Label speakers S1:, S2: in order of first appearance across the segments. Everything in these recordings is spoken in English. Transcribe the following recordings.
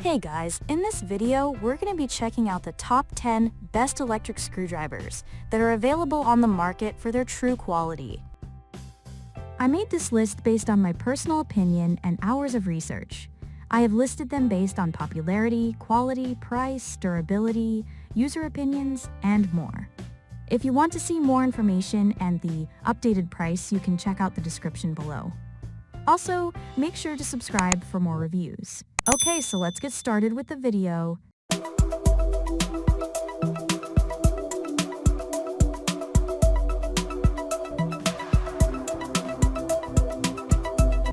S1: Hey guys, in this video, we're going to be checking out the top 10 best electric screwdrivers that are available on the market for their true quality. I made this list based on my personal opinion and hours of research. I have listed them based on popularity, quality, price, durability, user opinions, and more. If you want to see more information and the updated price, you can check out the description below. Also, make sure to subscribe for more reviews. Okay, so let's get started with the video.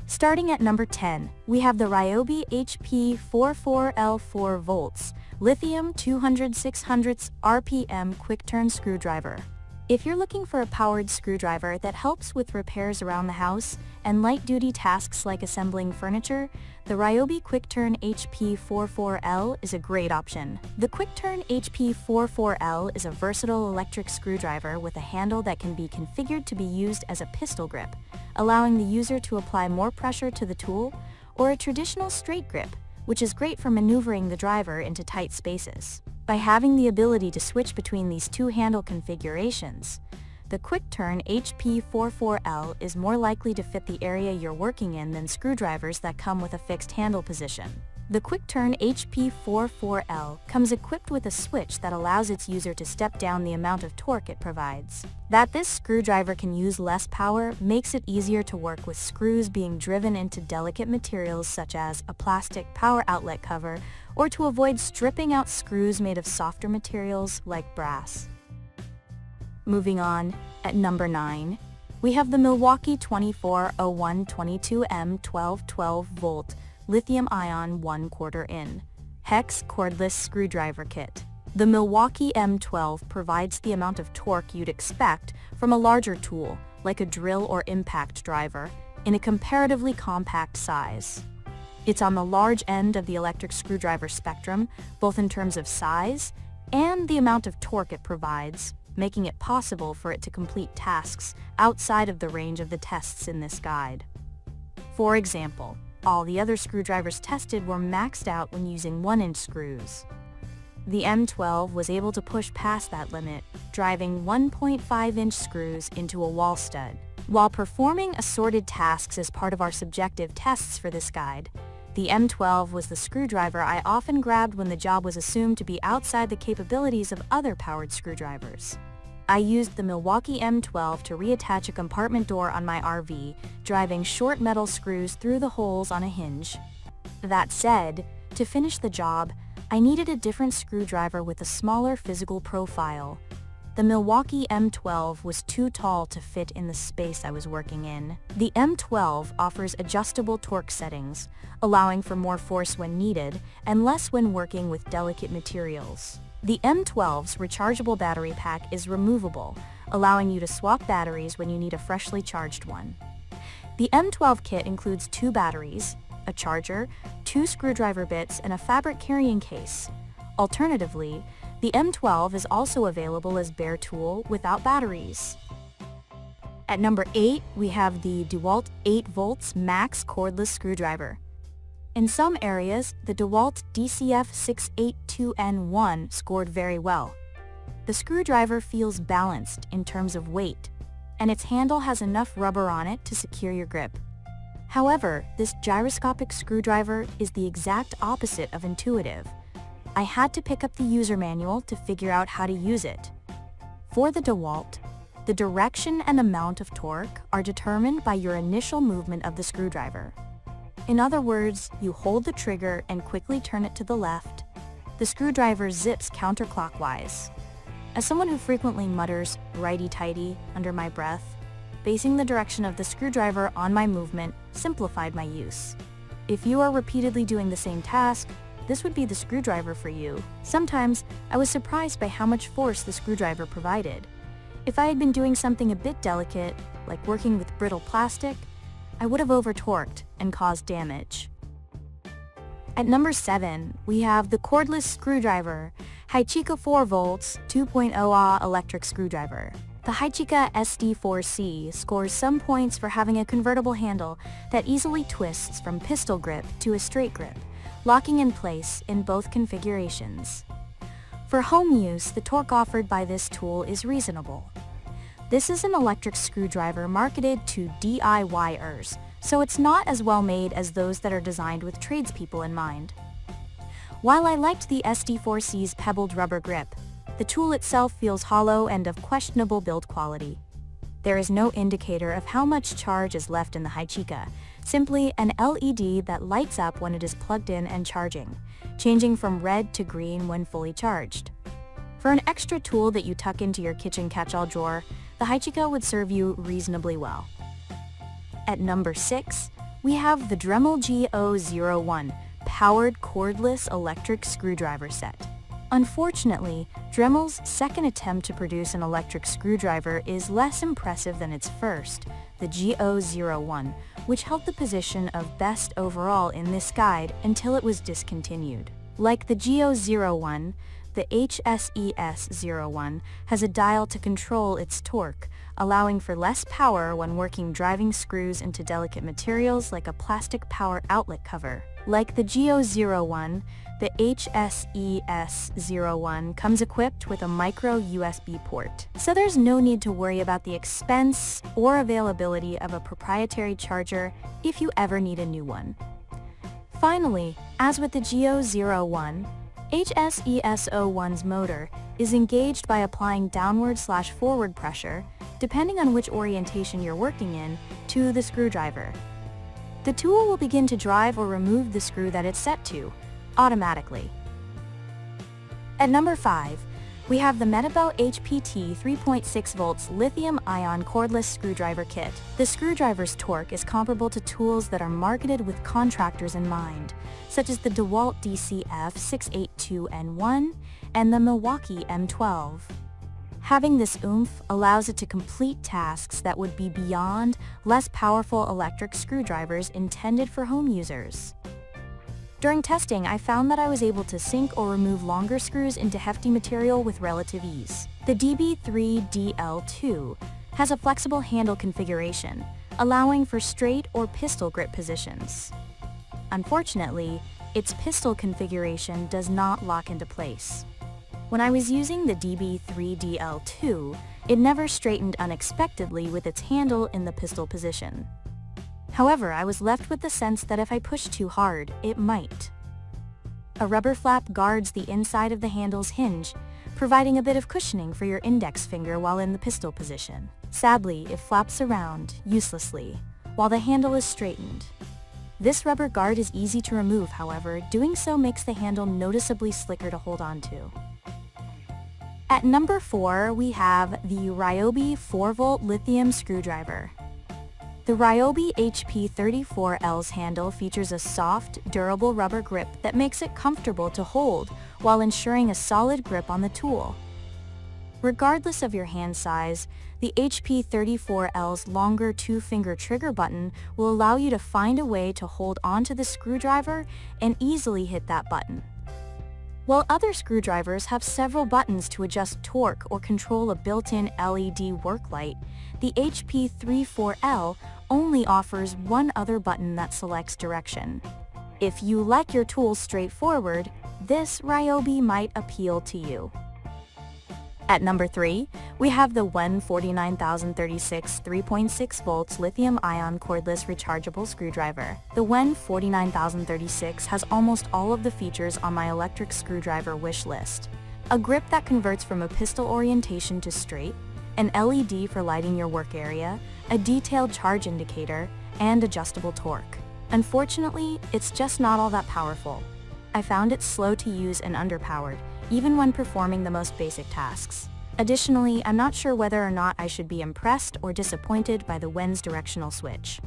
S1: Starting at number 10, we have the Ryobi HP44L 4 volts, Lithium 200/600 RPM Quickturn screwdriver. If you're looking for a powered screwdriver that helps with repairs around the house and light-duty tasks like assembling furniture, the Ryobi Quickturn HP44L is a great option. The Quickturn HP44L is a versatile electric screwdriver with a handle that can be configured to be used as a pistol grip, allowing the user to apply more pressure to the tool, or a traditional straight grip, which is great for maneuvering the driver into tight spaces. By having the ability to switch between these two handle configurations, the Quickturn HP44L is more likely to fit the area you're working in than screwdrivers that come with a fixed handle position. The Quickturn HP44L comes equipped with a switch that allows its user to step down the amount of torque it provides. That this screwdriver can use less power makes it easier to work with screws being driven into delicate materials such as a plastic power outlet cover, or to avoid stripping out screws made of softer materials like brass. Moving on, at number 9, we have the Milwaukee 2401 22M 1212 volt Lithium-Ion 1/4 in hex cordless screwdriver kit. The Milwaukee M12 provides the amount of torque you'd expect from a larger tool, like a drill or impact driver, in a comparatively compact size. It's on the large end of the electric screwdriver spectrum, both in terms of size and the amount of torque it provides, making it possible for it to complete tasks outside of the range of the tests in this guide. For example, all the other screwdrivers tested were maxed out when using 1-inch screws. The M12 was able to push past that limit, driving 1.5-inch screws into a wall stud. While performing assorted tasks as part of our subjective tests for this guide, the M12 was the screwdriver I often grabbed when the job was assumed to be outside the capabilities of other powered screwdrivers. I used the Milwaukee M12 to reattach a compartment door on my RV, driving short metal screws through the holes on a hinge. That said, to finish the job, I needed a different screwdriver with a smaller physical profile. The Milwaukee M12 was too tall to fit in the space I was working in. The M12 offers adjustable torque settings, allowing for more force when needed and less when working with delicate materials. The M12's rechargeable battery pack is removable, allowing you to swap batteries when you need a freshly charged one. The M12 kit includes 2 batteries, a charger, 2 screwdriver bits, and a fabric carrying case. Alternatively, the M12 is also available as bare tool without batteries. At number 8, we have the DeWalt 8 volts max cordless screwdriver. In some areas, the DeWalt DCF682N1 scored very well. The screwdriver feels balanced in terms of weight, and its handle has enough rubber on it to secure your grip. However, this gyroscopic screwdriver is the exact opposite of intuitive. I had to pick up the user manual to figure out how to use it. For the DeWalt, the direction and amount of torque are determined by your initial movement of the screwdriver. In other words, you hold the trigger and quickly turn it to the left. The screwdriver zips counterclockwise. As someone who frequently mutters righty-tighty under my breath, basing the direction of the screwdriver on my movement simplified my use. If you are repeatedly doing the same task, this would be the screwdriver for you. Sometimes, I was surprised by how much force the screwdriver provided. If I had been doing something a bit delicate, like working with brittle plastic, I would have over-torqued and caused damage. At number 7, we have the cordless screwdriver, HYCHIKA 4 volts 2.0Ah electric screwdriver. The HYCHIKA SD4C scores some points for having a convertible handle that easily twists from pistol grip to a straight grip, locking in place in both configurations. For home use, the torque offered by this tool is reasonable. This is an electric screwdriver marketed to DIYers, so it's not as well made as those that are designed with tradespeople in mind. While I liked the SD4C's pebbled rubber grip, the tool itself feels hollow and of questionable build quality. There is no indicator of how much charge is left in the HYCHIKA, simply an LED that lights up when it is plugged in and charging, changing from red to green when fully charged. For an extra tool that you tuck into your kitchen catch-all drawer, the HYCHIKA would serve you reasonably well. At number 6, we have the Dremel GO01 powered cordless electric screwdriver set. Unfortunately, Dremel's second attempt to produce an electric screwdriver is less impressive than its first, the GO01, which held the position of best overall in this guide until it was discontinued. Like the GO01, the HSES01 has a dial to control its torque, allowing for less power when working driving screws into delicate materials like a plastic power outlet cover. Like the GO01, the HSES01 comes equipped with a micro USB port, so there's no need to worry about the expense or availability of a proprietary charger if you ever need a new one. Finally, as with the GO01, HSES01's motor is engaged by applying downward/forward pressure, depending on which orientation you're working in, to the screwdriver. The tool will begin to drive or remove the screw that it's set to, automatically. At number 5, we have the Metabo HPT 3.6 volts Lithium-Ion cordless screwdriver kit. The screwdriver's torque is comparable to tools that are marketed with contractors in mind, such as the DeWalt DCF682N1 and the Milwaukee M12. Having this oomph allows it to complete tasks that would be beyond less powerful electric screwdrivers intended for home users. During testing, I found that I was able to sink or remove longer screws into hefty material with relative ease. The DB3DL2 has a flexible handle configuration, allowing for straight or pistol grip positions. Unfortunately, its pistol configuration does not lock into place. When I was using the DB3DL2, it never straightened unexpectedly with its handle in the pistol position. However, I was left with the sense that if I pushed too hard, it might. A rubber flap guards the inside of the handle's hinge, providing a bit of cushioning for your index finger while in the pistol position. Sadly, it flaps around, uselessly, while the handle is straightened. This rubber guard is easy to remove, however, doing so makes the handle noticeably slicker to hold onto. At number 4, we have the Ryobi 4-volt lithium screwdriver. The Ryobi HP34L's handle features a soft, durable rubber grip that makes it comfortable to hold while ensuring a solid grip on the tool. Regardless of your hand size, the HP34L's longer 2-finger trigger button will allow you to find a way to hold onto the screwdriver and easily hit that button. While other screwdrivers have several buttons to adjust torque or control a built-in LED work light, the HP34L only offers one other button that selects direction. If you like your tools straightforward, this Ryobi might appeal to you. At number 3, we have the WEN 49036 3.6 volts Lithium-Ion cordless rechargeable screwdriver. The WEN 49036 has almost all of the features on my electric screwdriver wish list. A grip that converts from a pistol orientation to straight, an LED for lighting your work area, a detailed charge indicator, and adjustable torque. Unfortunately, it's just not all that powerful. I found it slow to use and underpowered, even when performing the most basic tasks. Additionally, I'm not sure whether or not I should be impressed or disappointed by the WEN's directional switch.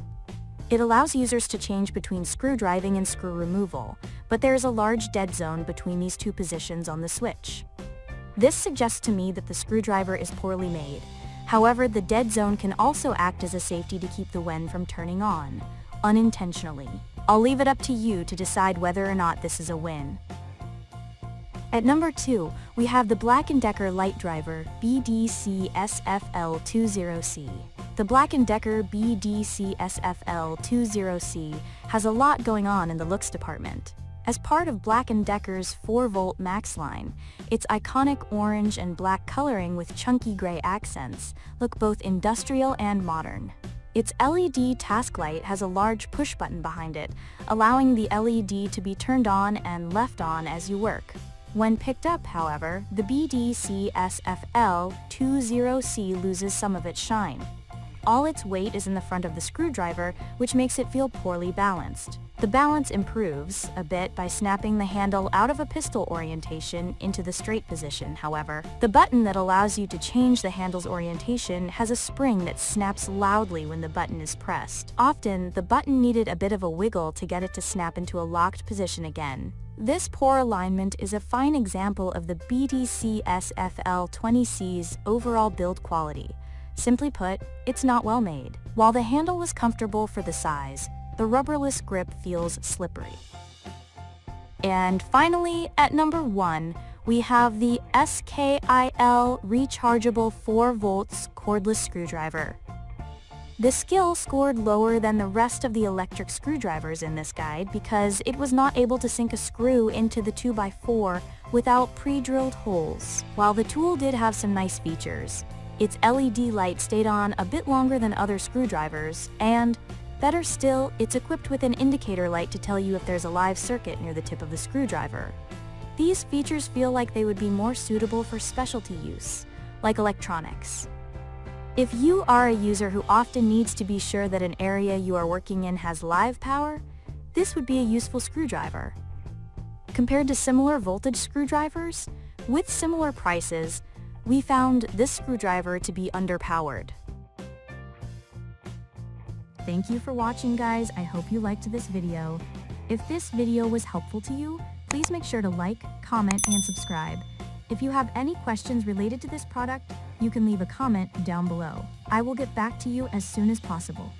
S1: It allows users to change between screw driving and screw removal, but there is a large dead zone between these two positions on the switch. This suggests to me that the screwdriver is poorly made. However, the dead zone can also act as a safety to keep the WEN from turning on, unintentionally. I'll leave it up to you to decide whether or not this is a win. At number 2, we have the Black & Decker LightDriver BDC-SFL20C. The Black & Decker BDC-SFL20C has a lot going on in the looks department. As part of Black & Decker's 4-volt Max line, its iconic orange and black coloring with chunky gray accents look both industrial and modern. Its LED task light has a large push button behind it, allowing the LED to be turned on and left on as you work. When picked up, however, the BDCSFL20C loses some of its shine. All its weight is in the front of the screwdriver, which makes it feel poorly balanced. The balance improves a bit by snapping the handle out of a pistol orientation into the straight position, however. The button that allows you to change the handle's orientation has a spring that snaps loudly when the button is pressed. Often, the button needed a bit of a wiggle to get it to snap into a locked position again. This poor alignment is a fine example of the BDCSFL20C's overall build quality. Simply put, it's not well made. While the handle was comfortable for the size, the rubberless grip feels slippery. And finally, at number 1, we have the SKIL Rechargeable 4 volts cordless screwdriver. The SKIL scored lower than the rest of the electric screwdrivers in this guide because it was not able to sink a screw into the 2x4 without pre-drilled holes. While the tool did have some nice features, its LED light stayed on a bit longer than other screwdrivers, and, better still, it's equipped with an indicator light to tell you if there's a live circuit near the tip of the screwdriver. These features feel like they would be more suitable for specialty use, like electronics. If you are a user who often needs to be sure that an area you are working in has live power, this would be a useful screwdriver. Compared to similar voltage screwdrivers, with similar prices, we found this screwdriver to be underpowered. Thank you for watching, guys. I hope you liked this video. If this video was helpful to you, please make sure to like, comment, and subscribe. If you have any questions related to this product, you can leave a comment down below. I will get back to you as soon as possible.